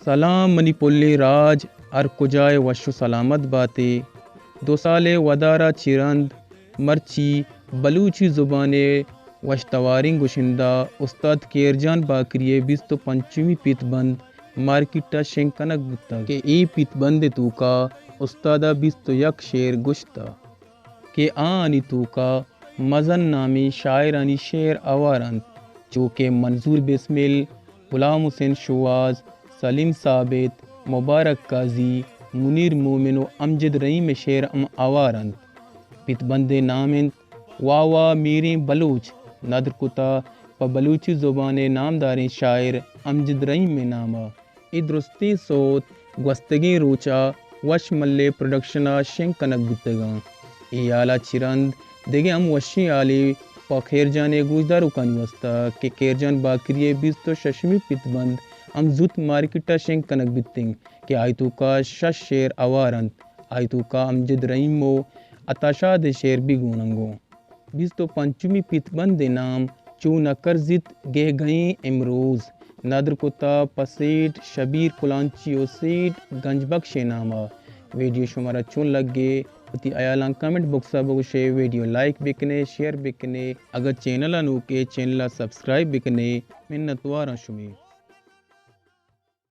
سلام منی پلی راج ار کجائے وش و سلامت باتے 2 سال ودارا چرند مرچی بلوچی زبان وشتوارنگ گشندہ استاد کیرجان باکری 25 پیت بند مارکیٹا شنکنک بتا کہ ای پیت بند تو کا استادہ 21 شعر گشتا کہ آنی تو کا مزن نامی شاعرانی شعر اوارند جو کہ منظور بسمل، غلام حسین شواز، سلیم ثابت، مبارک قاضی، منیر مومن و امجد رحیم شعر اوارند پیت بند نامند واوا میریں بلوچ ندر کتا پا بلوچی زبان نامداریں شاعر امجد رحیم میں نامہ ای درستی صوت گوستگی روچا وش ملے پروڈکشنا شنکنک بتگاں ای آلا چرند دیگے ہم وشی آلی پا کیرجانے گوشدارو کانی وستا کہ کیرجان باکری 26 پیت بند ہم زت مارکیٹا شنکنک بتنگ کہ آئیتو کا 6 شعر اوارند آئیتو کا امجد رحیم و عطاشاد شعر بھی گوننگو 25 پیت بند نام چون کرزت گہ گئیں امروز نادر کتا پسیٹ شبیر کلانچی و سیٹ گنج بخش نامہ ویڈیو شمارا چون لگ گے اتی ایالان کمنٹ بکسا بگوشے ویڈیو لائک بکنے شیئر بکنے اگر چینل نو کے چینل سبسکرائب بکنے منت وارا شمیر